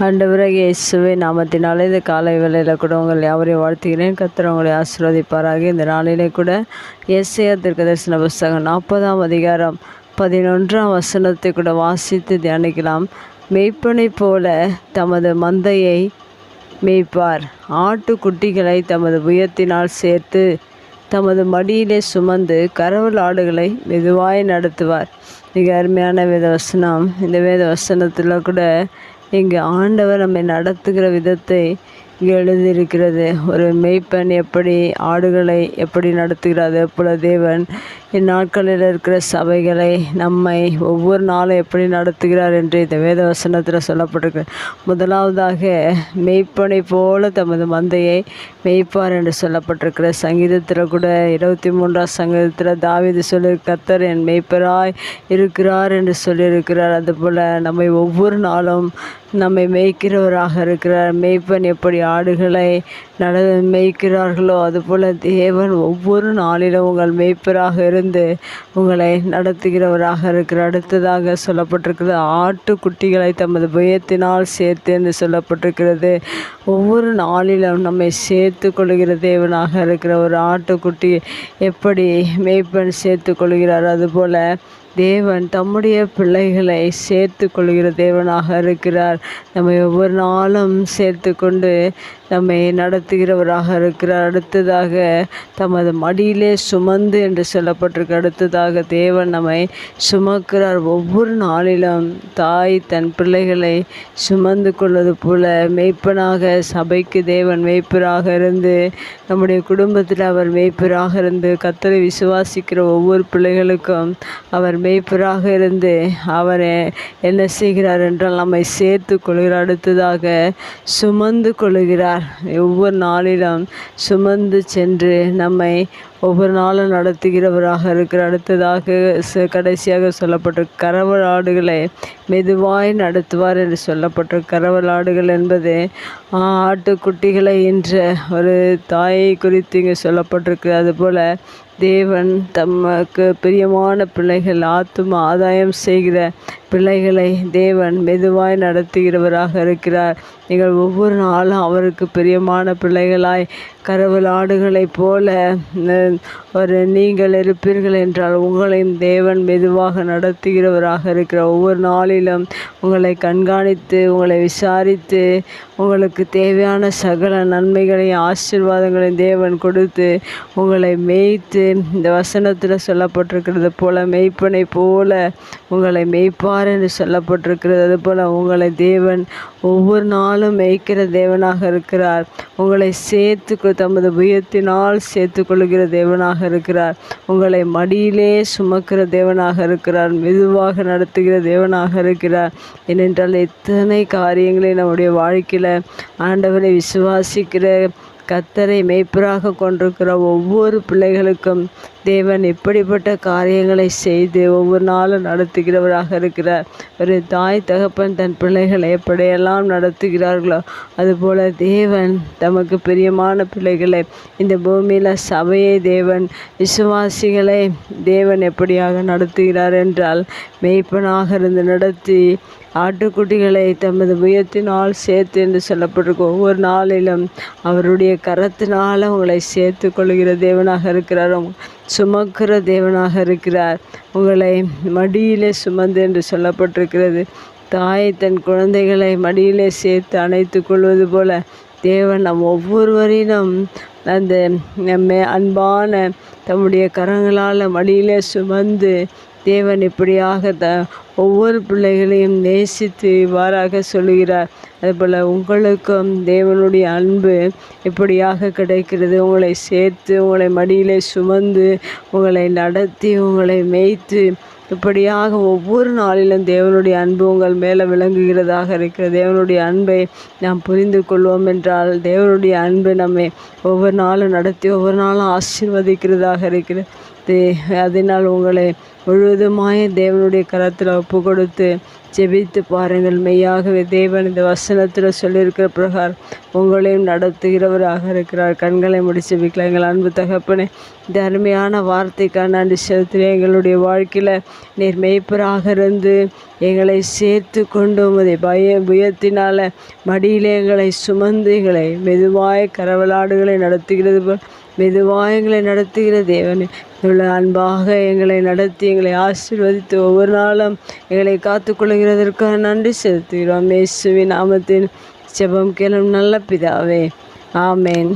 ஆண்டவராகிய இயேசுவின் நாமத்தினாலே இந்த காலை வேளையில் கூட உங்கள் யாவரையும் வாழ்த்துகிறேன். கர்த்தர் உங்களை ஆசீர்வதிப்பாராக. இந்த நாளிலே கூட ஏசாயா தீர்க்கதரிசன புஸ்தகம் 40ஆம் அதிகாரம் 11ஆம் வசனத்தை கூட வாசித்து தியானிக்கலாம். மேய்ப்பனை போல தமது மந்தையை மேய்ப்பார், ஆட்டுக்குட்டிகளை தமது புயத்தினால் சேர்த்து தமது மடியிலே சுமந்து கறவல் ஆடுகளை மெதுவாய் நடத்துவார். மிக அருமையான வேத வசனம். இந்த வேத வசனத்தில் கூட இங்கு ஆண்டவர் நம்மை நடத்துகிற விதத்தை இங்கே எழுதியிருக்கிறது. ஒரு மேய்ப்பன் எப்படி ஆடுகளை எப்படி நடத்துகிறார், அதே போல தேவன் இந்நாட்களில் இருக்கிற சபைகளை நம்மை ஒவ்வொரு நாளும் எப்படி நடத்துகிறார் என்று இந்த வேத வசனத்தில் சொல்லப்பட்டிருக்கு. முதலாவதாக மேய்ப்பனை போல தமது மந்தையை மேய்ப்பார் என்று சொல்லப்பட்டிருக்கிற சங்கீதத்தில் கூட 23ஆம் சங்கீதத்தில் தாவீது சொல்லி கர்த்தர் என் மேய்ப்பராய் இருக்கிறார் என்று சொல்லியிருக்கிறார். அதுபோல் நம்மை ஒவ்வொரு நாளும் நம்மை மேய்க்கிறவராக இருக்கிறார். மேய்ப்பன் எப்படி ஆடுகளை மேய்க்கிறார்களோ அதுபோல் தேவன் ஒவ்வொரு நாளிலும் உங்கள் மேய்ப்பராக இருந்து உங்களை நடத்துகிறவராக இருக்கிறார். அடுத்ததாக சொல்லப்பட்டிருக்கிறது, ஆட்டுக்குட்டிகளை தமது புயத்தினால் சேர்த்து என்று சொல்லப்பட்டிருக்கிறது. ஒவ்வொரு நாளிலும் நம்மை சேர்த்து கொள்கிற தேவனாக இருக்கிற ஒரு ஆட்டுக்குட்டி எப்படி மேய்ப்பன் சேர்த்து கொள்கிறார், அதுபோல் தேவன் தம்முடைய பிள்ளைகளை சேர்த்து கொள்கிற தேவனாக இருக்கிறார். நம்மை ஒவ்வொரு நாளும் சேர்த்து கொண்டு நம்மை நடத்துகிறவராக இருக்கிறார். அடுத்ததாக தமது மடியிலே சுமந்து என்று சொல்லப்பட்டிருக்கு. அடுத்ததாக தேவன் நம்மை சுமக்கிறார். ஒவ்வொரு நாளிலும் தாய் தன் பிள்ளைகளை சுமந்து கொள்வது போல மேய்ப்பனாக சபைக்கு தேவன் மேய்ப்பராக இருந்து நம்முடைய குடும்பத்தில் அவர் மேய்ப்பராக இருந்து கர்த்தரை விசுவாசிக்கிற ஒவ்வொரு பிள்ளைகளுக்கும் அவர் மேய்ப்பராக இருந்து அவர் என்ன செய்கிறார் என்றால் நம்மை சேர்த்து கொள்கிறார். அடுத்ததாக சுமந்து கொள்கிறார். ஒவ்வொரு நாளிலும் சுமந்து சென்று நம்மை ஒவ்வொரு நாளும் நடத்துகிறவராக இருக்கிறார். அடுத்ததாக கடைசியாக சொல்லப்பட்ட கறவல் ஆடுகளை மெதுவாய் நடத்துவார் என்று சொல்லப்பட்ட கறவல் ஆடுகள் என்பது ஆட்டுக்குட்டிகளை என்ற ஒரு தாயை குறித்து இங்கே சொல்லப்பட்டிருக்கு. அதுபோல் தேவன் தமக்கு பிரியமான பிள்ளைகள் ஆத்தும ஆதாயம் செய்கிற பிள்ளைகளை தேவன் மெதுவாய் நடத்துகிறவராக இருக்கிறார். நீங்கள் ஒவ்வொரு நாளும் அவருக்கு பிரியமான பிள்ளைகளாய் கறவல் ஆடுகளைப் போல நீங்கள் இருப்பீர்கள் என்றால் உங்களையும் தேவன் மெதுவாக நடத்துகிறவராக இருக்கிறார். ஒவ்வொரு நாளிலும் உங்களை கண்காணித்து உங்களை விசாரித்து உங்களுக்கு தேவையான சகல நன்மைகளையும் ஆசீர்வாதங்களையும் தேவன் கொடுத்து உங்களை மேய்த்து இந்த வசனத்தில் சொல்லப்பட்டிருக்கிறது போல மேய்ப்பனை போல உங்களை மேய்ப்பார் என்று சொல்லப்பட்டிருக்கிறது. அதுபோல் உங்களை தேவன் ஒவ்வொரு நாளும் மேய்க்கிற தேவனாக இருக்கிறார். உங்களை சேர்த்து தமது புயத்தினால் சேர்த்து கொள்கிற தேவனாக இருக்கிறார். உங்களை மடியிலே சுமக்கிற தேவனாக இருக்கிறார். மெதுவாக நடத்துகிற தேவனாக இருக்கிறார். ஏனென்றால் எத்தனை காரியங்களை நம்முடைய வாழ்க்கையில் ஆண்டவரை விசுவாசிக்கிற கர்த்தரை மேய்ப்பராக கொண்டிருக்கிற ஒவ்வொரு பிள்ளைகளுக்கும் தேவன் எப்படிப்பட்ட காரியங்களை செய்து ஒவ்வொரு நாளும் நடத்துகிறவராக இருக்கிறார். ஒரு தாய் தகப்பன் தன் பிள்ளைகளை எப்படியெல்லாம் நடத்துகிறார்களோ அதுபோல் தேவன் தமக்கு பிரியமான பிள்ளைகளை இந்த பூமியில் சபையை தேவன் விசுவாசிகளை தேவன் எப்படியாக நடத்துகிறார் என்றால் மேய்ப்பனாக இருந்து நடத்தி ஆட்டுக்குட்டிகளை தமது புயத்தினால் சேர்த்து என்று சொல்லப்பட்டிருக்கும். ஒவ்வொரு நாளிலும் அவருடைய கரத்தினால் உங்களை சேர்த்து கொள்கிற தேவனாக இருக்கிறார். சுமக்கிற தேவனாக இருக்கிறார். உங்களை மடியிலே சுமந்து என்று சொல்லப்பட்டிருக்கிறது. தாய் தன் குழந்தைகளை மடியிலே சேர்த்து அணைத்து கொள்வது போல தேவன் நம் ஒவ்வொருவரிலும் அந்த அன்பான தம்முடைய கரங்களால் மடியிலே சுமந்து தேவன் இப்படியாக ஒவ்வொரு பிள்ளைகளையும் நேசித்து இவ்வாறாக சொல்லுகிறார். அதுபோல் உங்களுக்கும் தேவனுடைய அன்பு இப்படியாக கிடைக்கிறது. உங்களை சேர்த்து உங்களை மடியிலே சுமந்து உங்களை நடத்தி உங்களை மேய்த்து இப்படியாக ஒவ்வொரு நாளிலும் தேவனுடைய அன்பு உங்கள் மேலே விளங்குகிறதாக இருக்கிறது. தேவனுடைய அன்பை நாம் புரிந்து கொள்வோம் என்றால் தேவனுடைய அன்பு நம்மை ஒவ்வொரு நாளும் நடத்தி ஒவ்வொரு நாளும் ஆசீர்வதிக்கிறதாக இருக்கிறது. அதனால் உங்களை முழுவதுமாய் தேவனுடைய கரத்தில் ஒப்பு கொடுத்து ஜெபித்து பாருங்கள். மெய்யாகவே தேவன் இந்த வசனத்தில் சொல்லியிருக்கிற பிரகாரம் உங்களையும் நடத்துகிறவராக இருக்கிறார். கண்களை முடி ஜெபிக்கலாம். எங்கள் அன்பு தகப்பனே, இந்த அருமையான வார்த்தைக்கான நன்றி செலுத்துகிறேன். எங்களுடைய வாழ்க்கையில் நீர் மெய்ப்பராக இருந்து எங்களை சேர்த்து கொண்டு உமது புயத்தினால் மடியிலே எங்களை சுமந்து எங்களை மெதுவாய் கரவலாடுகளை நடத்துகிறது போல் மெதுவாக எங்களை நடத்துகிற தேவனே, இவ்வளோ அன்பாக எங்களை நடத்தி எங்களை ஆசீர்வதித்து ஒவ்வொரு நாளும் எங்களை காத்துக்கொள்கிறதற்காக நன்றி செலுத்துகிறோம். இயேசுவின் நாமத்தில் ஜெபம் கேளும் நல்ல பிதாவே, ஆமேன்.